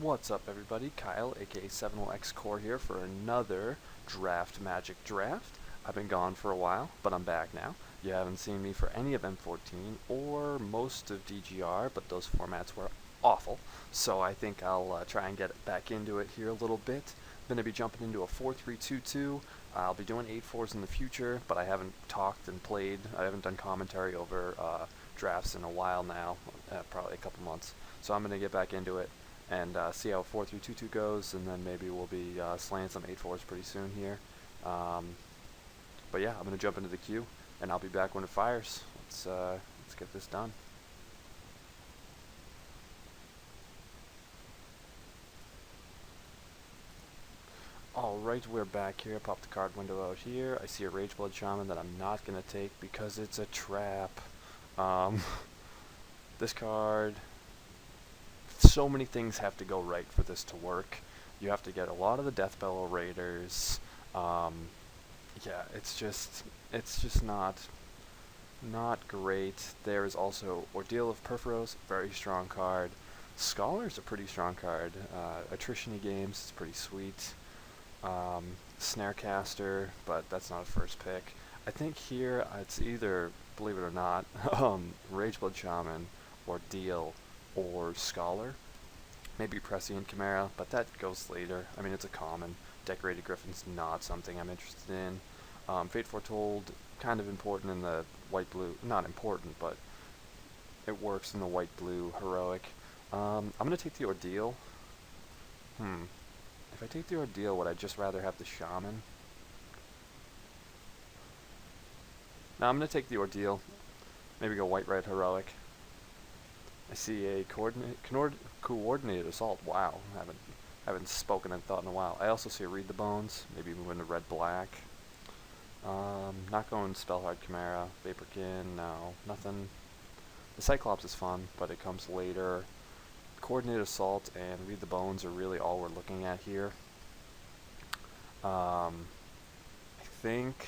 What's up, everybody? Kyle, aka SevenleXCore here for another Draft Magic draft. I've been gone for a while, but I'm back now. You haven't seen me for any of M14 or most of DGR, but those formats were awful. So I think I'll try and get back into it here a little bit. I'm going to be jumping into a 4-3-2-2. I'll be doing 8-4s in the future, but I haven't talked and played. I haven't done commentary over drafts in a while now, probably a couple months. So I'm going to get back into it and see how 4-3-2-2 goes, and then maybe we'll be slaying some 8-4s pretty soon here. But yeah, I'm going to jump into the queue, and I'll be back when it fires. Let's get this done. Alright, we're back here. Pop the card window out here. I see a Rageblood Shaman that I'm not going to take because it's a trap. This card, so many things have to go right for this to work. You have to get a lot of the Deathbellow Raiders. Yeah, it's just not great. There's also Ordeal of Perforos, very strong card. Scholar's a pretty strong card. Attrition-y games, it's pretty sweet. Snarecaster, but that's not a first pick. I think here it's either, believe it or not, Rageblood Shaman, Ordeal, or Scholar. Maybe Prescient Chimera, but that goes later. I mean, it's a common. Decorated Griffin's not something I'm interested in. Fate Foretold, kind of important in the white-blue. Not important, but it works in the white-blue heroic. I'm going to take the Ordeal. If I take the Ordeal, would I just rather have the Shaman? No, I'm going to take the Ordeal. Maybe go white-red heroic. I see a coordinated assault. Wow, haven't spoken and thought in a while. I also see a Read the Bones. Maybe move into red-black. Not going Spellhard Chimera. Vaporkin, no, nothing. The Cyclops is fun, but it comes later. Coordinated Assault and Read the Bones are really all we're looking at here. I think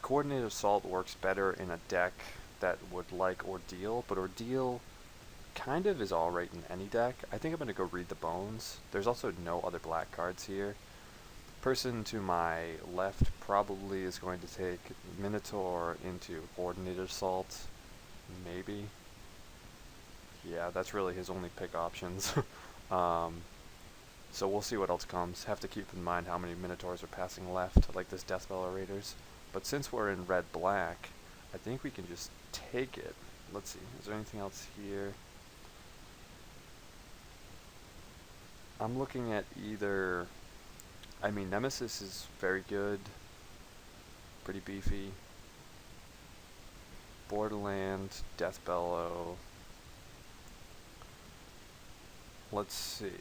Coordinated Assault works better in a deck that would like Ordeal, but Ordeal kind of is alright in any deck. I think I'm going to go Read the Bones. There's also no other black cards here. Person to my left probably is going to take Minotaur into Coordinated Assault. Maybe. Yeah, that's really his only pick options. So we'll see what else comes. Have to keep in mind how many Minotaurs are passing left, like this Deathbellow Raiders. But since we're in red-black, I think we can just take it. Let's see, is there anything else here? I'm looking at either... I mean, Nemesis is very good. Pretty beefy. Borderland, Deathbellow. Let's see.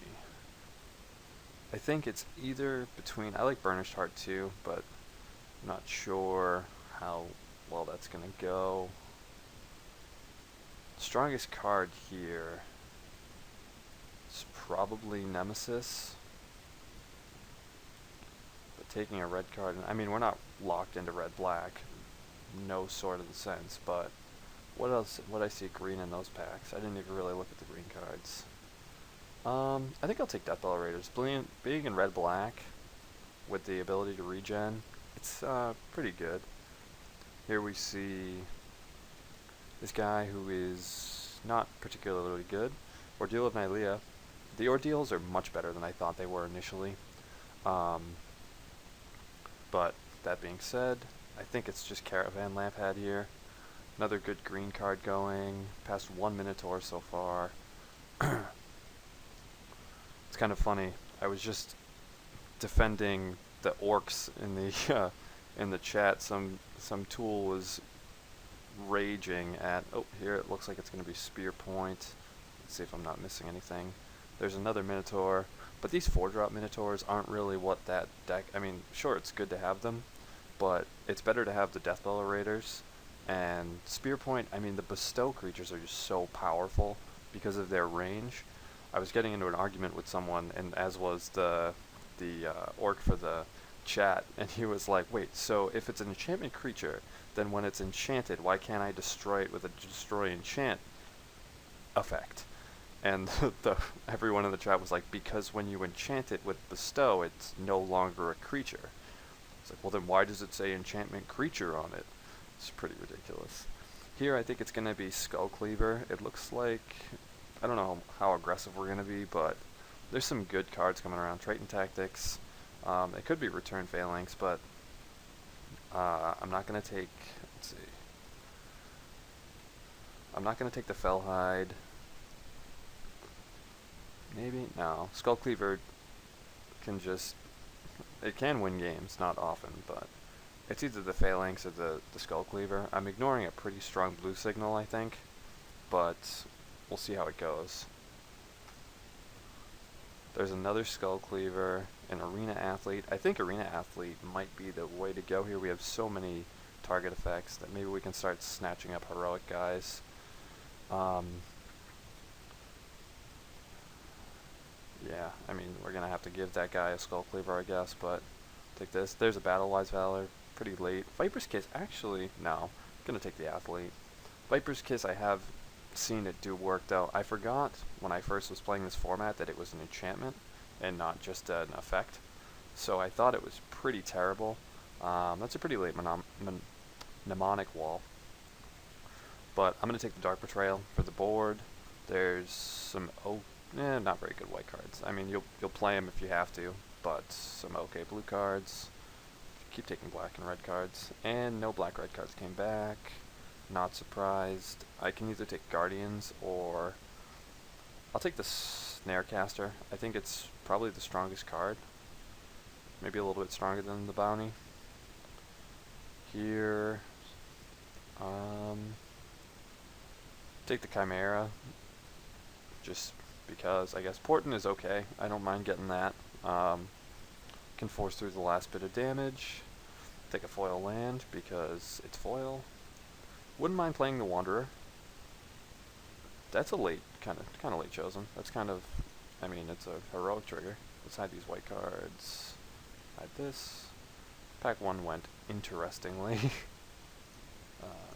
I think it's either between... I like Burnished Heart too, but I'm not sure how well that's going to go. Strongest card here is probably Nemesis. But taking a red card... I mean, we're not locked into red-black. No sort of the sense, but... What else would I see green in those packs? I didn't even really look at the green cards. I think I'll take Deathbellow Raiders. Being in red-black with the ability to regen, it's pretty good. Here we see this guy who is not particularly good. Ordeal of Nylea. The Ordeals are much better than I thought they were initially. But that being said, I think it's just Caravan Lampad here. Another good green card going. Past one Minotaur so far. It's kind of funny. I was just defending the orcs in the chat. Some tool was raging at... Oh, here it looks like it's going to be Spear Point. Let's see if I'm not missing anything. There's another Minotaur, but these 4-drop Minotaurs aren't really what that deck... I mean, sure, it's good to have them, but it's better to have the Deathbellow Raiders. And Spear Point, I mean, the Bestow creatures are just so powerful because of their range. I was getting into an argument with someone, and as was the orc for the chat, and he was like, wait, so if it's an enchantment creature, then when it's enchanted, why can't I destroy it with a destroy enchant effect? And everyone in the chat was like, because when you enchant it with bestow, it's no longer a creature. It's like, well then why does it say enchantment creature on it? It's pretty ridiculous. Here I think it's going to be Skull Cleaver. It looks like, I don't know how aggressive we're going to be, but there's some good cards coming around. Triton Tactics. It could be Return Phalanx, but I'm not going to take, let's see. I'm not going to take the Fellhide. Maybe? No. Skull Cleaver can just, it can win games, not often, but it's either the Phalanx or the Skull Cleaver. I'm ignoring a pretty strong blue signal, I think, but we'll see how it goes. There's another Skull Cleaver, an Arena Athlete. I think Arena Athlete might be the way to go here. We have so many target effects that maybe we can start snatching up heroic guys. Yeah, I mean, we're going to have to give that guy a Skull Cleaver, I guess, but take this. There's a Battle-Wise Valor, pretty late. Viper's Kiss, actually, no. I'm going to take the Athlete. Viper's Kiss, I have seen it do work, though. I forgot when I first was playing this format that it was an enchantment and not just an effect. So I thought it was pretty terrible. That's a pretty late mnemonic wall. But I'm going to take the Dark Betrayal for the board. There's some not very good white cards. I mean, you'll play them if you have to, but some okay blue cards. Keep taking black and red cards, and no black-red cards came back. Not surprised. I can either take Guardians or I'll take the Snarecaster. I think it's probably the strongest card. Maybe a little bit stronger than the Bounty. Here, take the Chimera. Just because I guess Portent is okay. I don't mind getting that. Can force through the last bit of damage. Take a foil land because it's foil. Wouldn't mind playing the Wanderer. That's a late, kind of late chosen. That's kind of, I mean, it's a heroic trigger. Let's hide these white cards. Hide this. Pack 1 went interestingly.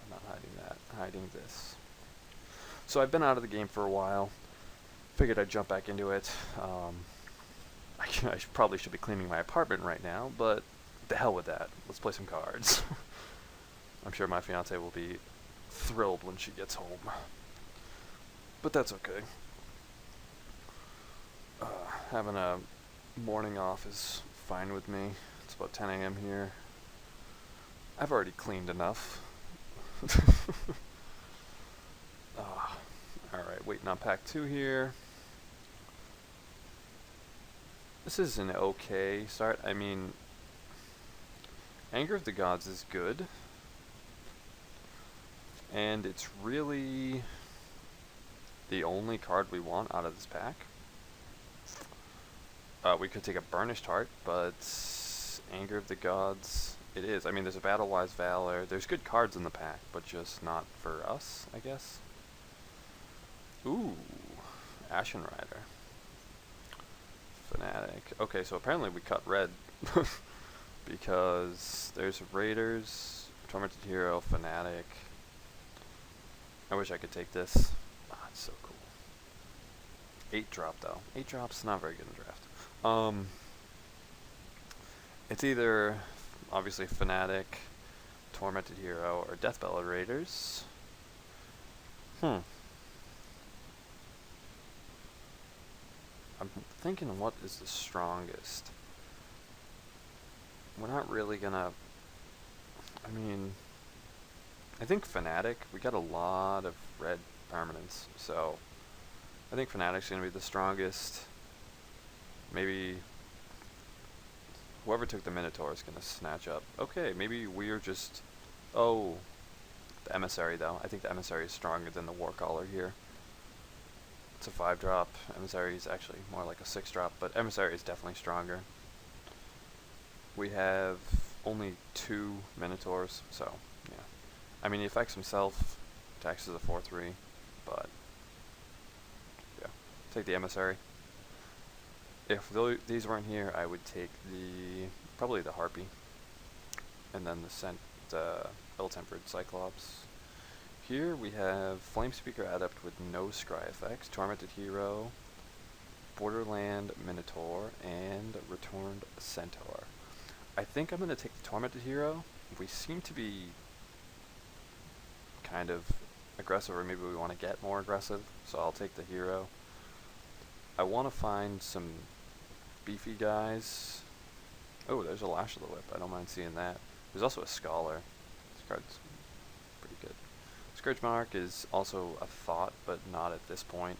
Not hiding that. Hiding this. So I've been out of the game for a while. Figured I'd jump back into it. I probably should be cleaning my apartment right now, but the hell with that. Let's play some cards. I'm sure my fiance will be thrilled when she gets home. But that's okay. Having a morning off is fine with me. It's about 10 a.m. here. I've already cleaned enough. Alright, waiting on pack 2 here. This is an okay start. I mean, Anger of the Gods is good. And it's really the only card we want out of this pack. We could take a Burnished Heart, but Anger of the Gods, it is. I mean, there's a Battle-Wise Valor. There's good cards in the pack, but just not for us, I guess. Ooh, Ashen Rider. Fanatic. Okay, so apparently we cut red. Because there's Raiders, Tormented Hero, Fanatic. I wish I could take this. Ah, it's so cool. 8-drop though. 8-drop's not very good in draft. It's either obviously Fanatic, Tormented Hero, or Deathbellow Raiders. I'm thinking, what is the strongest? We're not really gonna, I mean, I think Fanatic, we got a lot of red permanents, so I think Fanatic's gonna be the strongest. Maybe whoever took the Minotaur is gonna snatch up. Okay, maybe we're just, oh, the Emissary though. I think the Emissary is stronger than the Warcaller here. It's a 5-drop. Emissary is actually more like a 6-drop, but Emissary is definitely stronger. We have only 2 Minotaurs, so yeah. I mean, he affects himself, attacks as a 4/3, but yeah. Take the Emissary. If these weren't here, I would take probably the Harpy, and then the Ill-Tempered Cyclops. Here we have Flamespeaker Adept with no Scry effects, Tormented Hero, Borderland Minotaur, and Returned Centaur. I think I'm going to take the Tormented Hero. We seem to be kind of aggressive, or maybe we want to get more aggressive, so I'll take the hero. I want to find some beefy guys. Oh, there's a Lash of the Whip. I don't mind seeing that. There's also a Scholar. This card's pretty good. Scourge Monarch is also a thought, but not at this point.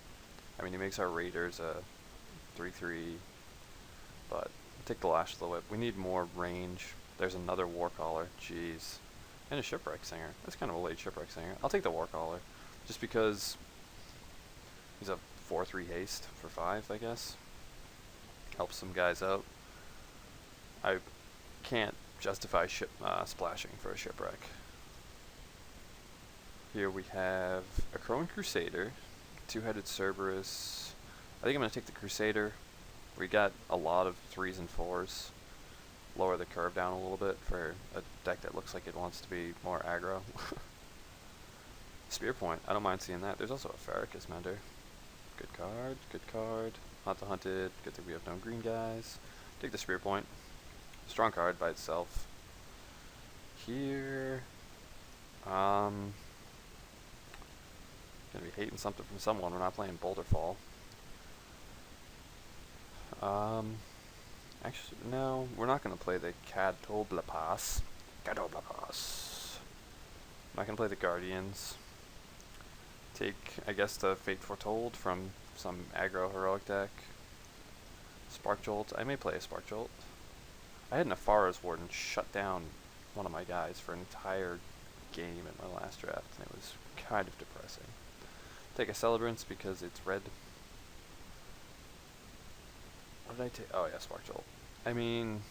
I mean, he makes our Raiders a 3/3, but take the Lash of the Whip. We need more range. There's another Warcaller. Jeez. And a Shipwreck Singer. That's kind of a late Shipwreck Singer. I'll take the Warcaller, just because he's a 4/3 haste for 5, I guess. Helps some guys out. I can't justify splashing for a Shipwreck. Here we have a Crone Crusader, two-headed Cerberus. I think I'm going to take the Crusader. We got a lot of 3s and 4s. Lower the curve down a little bit for a deck that looks like it wants to be more aggro. Spear Point, I don't mind seeing that. There's also a Farrakis Mender. Good card, good card. Not the Hunted, good thing we have no green guys. Take the Spear Point. Strong card by itself. Here, gonna be hating something from someone. We're not playing Boulder Fall. Actually, no, we're not going to play the Catoblepas. Catoblepas. I'm not going to play the Guardians. Take, I guess, the Fate Foretold from some aggro heroic deck. Spark Jolt. I may play a Spark Jolt. I had an Afara's Warden shut down one of my guys for an entire game in my last draft, and it was kind of depressing. Take a Celebrance because it's red. What did I take? Oh yeah, Spark Jolt. I mean,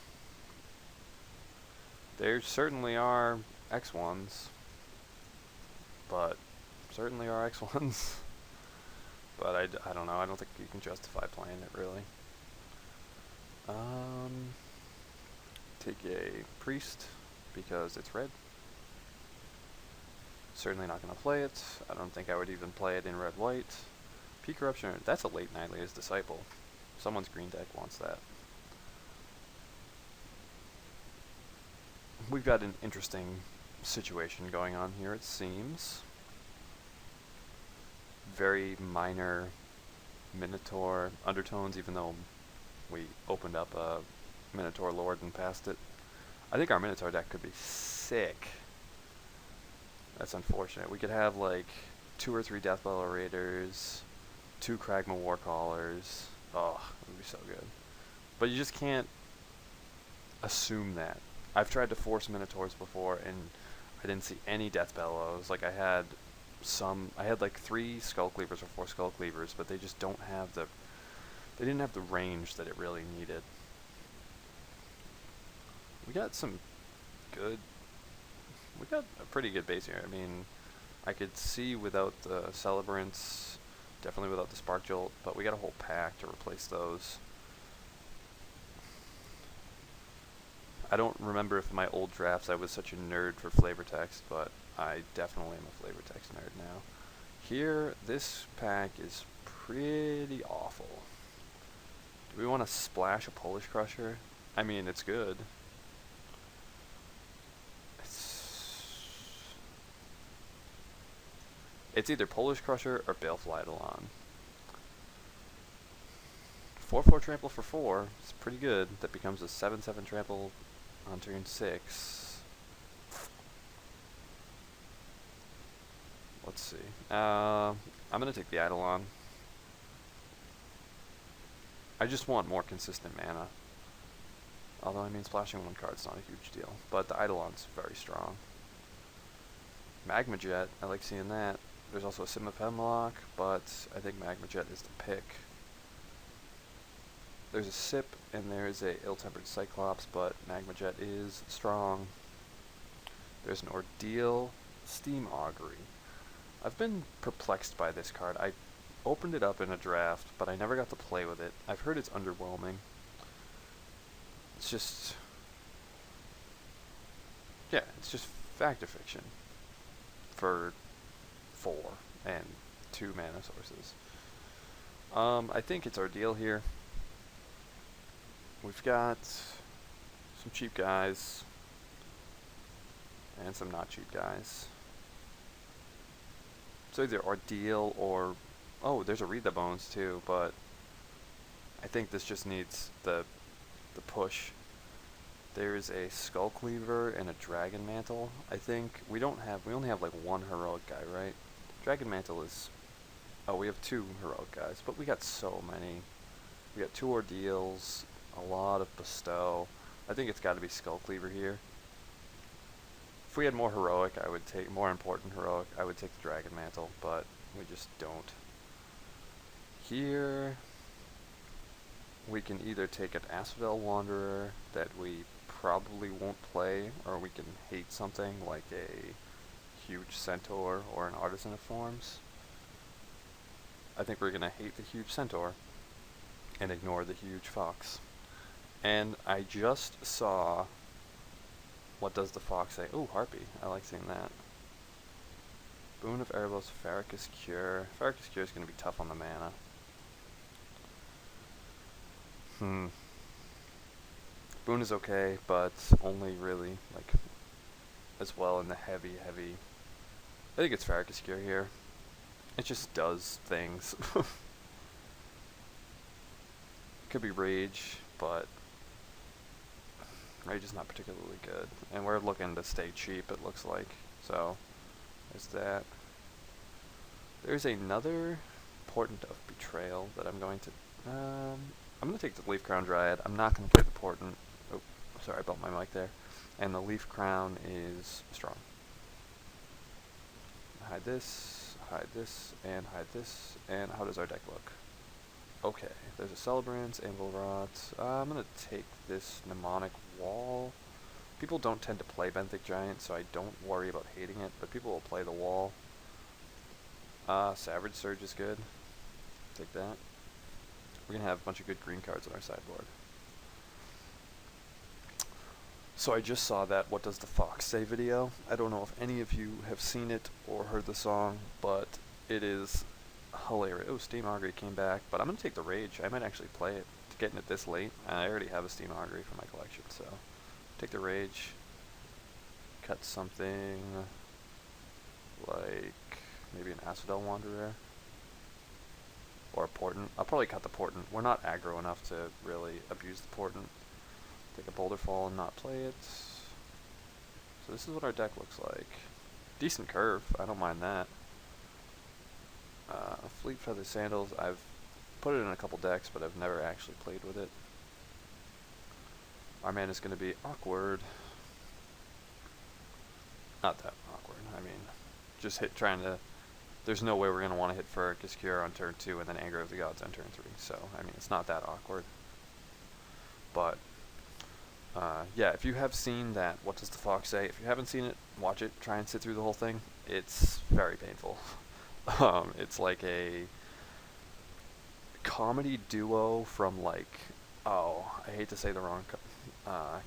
there certainly are X1s, but certainly are X1s. But I don't know. I don't think you can justify playing it really. Take a Priest because it's red. Certainly not going to play it. I don't think I would even play it in red-white. Peak Corruption. That's a late Nightlia's Disciple. Someone's green deck wants that. We've got an interesting situation going on here, it seems. Very minor Minotaur undertones, even though we opened up a Minotaur Lord and passed it. I think our Minotaur deck could be sick. That's unfortunate. We could have like 2 or 3 Deathbellow Raiders, 2 Kragma Warcallers. Oh, it would be so good. But you just can't assume that. I've tried to force Minotaurs before, and I didn't see any Deathbellows. Like I had like 3 Skull Cleavers or 4 Skull Cleavers, but they just don't have the, they didn't have the range that it really needed. We got a pretty good base here. I mean, I could see without the Celebrants, definitely without the Spark Jolt, but we got a whole pack to replace those. I don't remember if in my old drafts I was such a nerd for flavor text, but I definitely am a flavor text nerd now. Here, this pack is pretty awful. Do we want to splash a Polish Crusher? I mean, it's good. It's either Polish Crusher or Baleful Eidolon. 4/4 trample for 4 is pretty good. That becomes a 7/7 trample on turn 6. Let's see. I'm gonna take the Eidolon. I just want more consistent mana. Although I mean splashing 1 card's not a huge deal, but the Eidolon's very strong. Magma Jet, I like seeing that. There's also a Sim of Hemlock, but I think Magma Jet is the pick. There's a Sip and there's a Ill-Tempered Cyclops, but Magma Jet is strong. There's an Ordeal, Steam Augury. I've been perplexed by this card. I opened it up in a draft, but I never got to play with it. I've heard it's underwhelming. It's just, yeah, it's just fact or fiction for 4 and 2 mana sources. I think it's our deal here. We've got some cheap guys and some not cheap guys. So either our deal or... Oh, there's a Read the Bones too, but I think this just needs the push. There's a Skull Cleaver and a Dragon Mantle. I think we only have like one heroic guy, right? Dragon Mantle is... Oh, we have 2 heroic guys, but we got so many. We got 2 Ordeals, a lot of Bestow. I think it's got to be Skull Cleaver here. If we had more heroic, I would take more important heroic. I would take the Dragon Mantle, but we just don't. Here, we can either take an Asphodel Wanderer that we probably won't play, or we can hate something like a huge Centaur or an Artisan of Forms. I think we're going to hate the huge Centaur and ignore the huge Fox. And I just saw... What does the Fox say? Ooh, Harpy. I like seeing that. Boon of Erebos, Farrakis Cure. Farrakis Cure is going to be tough on the mana. Boon is okay, but only really, like, as well in the heavy... I think it's Farrakis Cure here. It just does things. Could be Rage, but Rage is not particularly good. And we're looking to stay cheap, it looks like. So, there's that. There's another Portent of Betrayal that I'm going to... I'm going to take the Leaf Crown Dryad. I'm not going to play the Portent. Oh, sorry, I bumped my mic there. And the Leaf Crown is strong. Hide this, and hide this. And how does our deck look? Okay, there's a Celebrant, Anvil Rot. I'm going to take this Mnemonic Wall. People don't tend to play Benthic Giant, so I don't worry about hating it, but people will play the wall. Savage Surge is good. Take that. We're going to have a bunch of good green cards on our sideboard. So I just saw that What Does the Fox Say video. I don't know if any of you have seen it or heard the song, but it is hilarious. Oh, Steam Augury came back, but I'm going to take the Rage. I might actually play it, getting it this late. I already have a Steam Augury for my collection, so take the Rage. Cut something like maybe an Asphodel Wanderer. Or a Portent. I'll probably cut the Portent. We're not aggro enough to really abuse the Portent. Take a Boulder Fall and not play it. So this is what our deck looks like. Decent curve. I don't mind that. Fleet Feather Sandals. I've put it in a couple decks, but I've never actually played with it. Our mana is going to be awkward. Not that awkward. I mean, just trying to... There's no way we're going to want to hit Farrakis Cure on turn 2 and then Anger of the Gods on turn 3. So, I mean, it's not that awkward. But, yeah, if you have seen that What Does the Fox Say? If you haven't seen it, watch it. Try and sit through the whole thing. It's very painful. It's like a comedy duo from, like, oh, I hate to say the wrong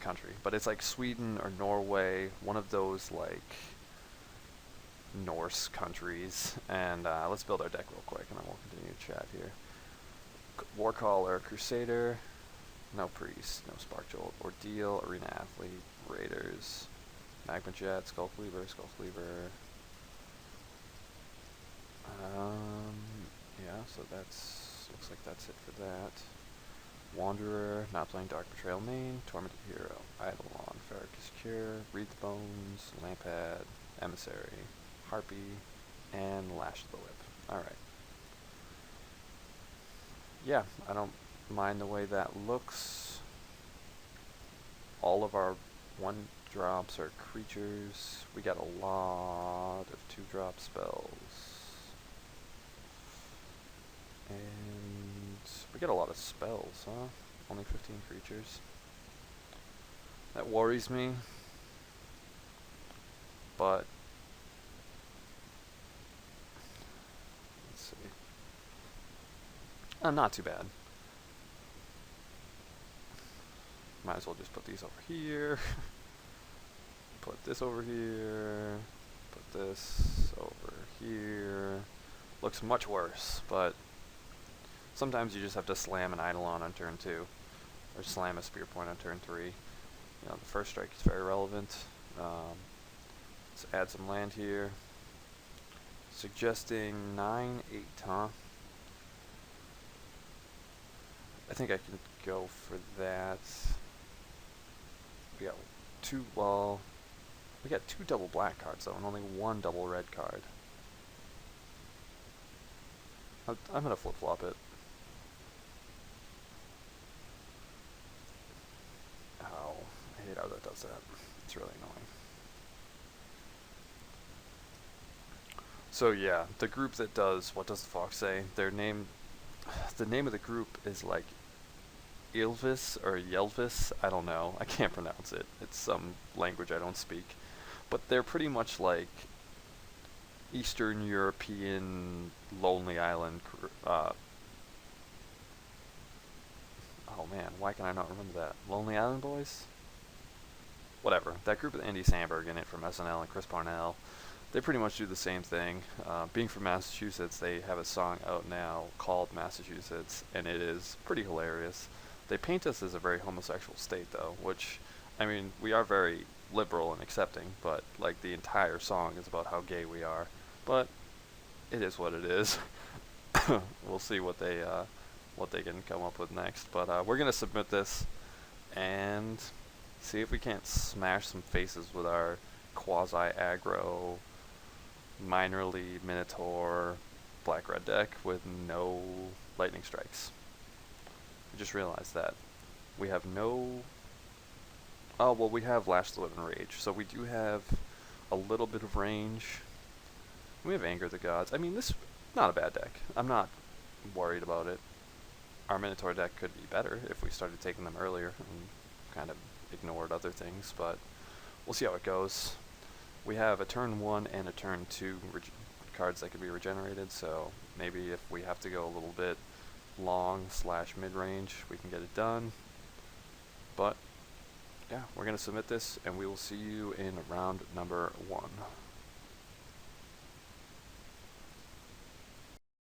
country, but it's like Sweden or Norway, one of those, like, Norse countries. And let's build our deck real quick, and then we'll continue to chat here. Warcaller, Crusader, no Priest, no Spark Jolt, Ordeal, Arena Athlete, Raiders, Magma Jet, Skull Cleaver, Skull Cleaver. Yeah, so that's, looks like that's it for that. Wanderer, not playing Dark Betrayal main, Tormented Hero, Eidolon, Farrakis Cure, Read the Bones, Lampad, Emissary, Harpy, and Lash of the Whip. Alright. Yeah, I don't mind the way that looks. All of our 1-drops are creatures. We got a lot of 2-drop spells. And we get a lot of spells, huh? Only 15 creatures. That worries me. But let's see. Not too bad. Might as well just put these over here. Put this over here. Put this over here looks much worse, but sometimes you just have to slam an Eidolon on turn 2, or slam a Spear Point on turn 3. You know, the first strike is very relevant. Let's add some land here. Suggesting 9-8, huh? I think I can go for that. We got we got 2 double black cards though, and only 1 double red card. I'm gonna flip-flop it. Ow, I hate how that does that. It's really annoying. So yeah, the group that does What Does the Fox Say? The name of the group is like Ylvis or Yelvis, I don't know. I can't pronounce it. It's some language I don't speak. But they're pretty much like Eastern European Lonely Island. Oh man, why can I not remember that? Lonely Island Boys? Whatever. That group with Andy Samberg in it from SNL and Chris Parnell. They pretty much do the same thing. Being from Massachusetts, they have a song out now called Massachusetts, and it is pretty hilarious. They paint us as a very homosexual state, though, which, I mean, we are very liberal and accepting, but, like, the entire song is about how gay we are. But it is what it is. We'll see what they can come up with next. But we're going to submit this and see if we can't smash some faces with our quasi-aggro minor league Minotaur black-red deck with no lightning strikes. I just realized that. We have no... Oh, well, we have Lash the Living Rage, so we do have a little bit of range. We have Anger the Gods. I mean, this is not a bad deck. I'm not worried about it. Our Minotaur deck could be better if we started taking them earlier and kind of ignored other things, but we'll see how it goes. We have a turn 1 and a turn 2 cards that could be regenerated, so maybe if we have to go a little bit long / mid-range, we can get it done. But yeah, we're going to submit this, and we will see you in round number 1.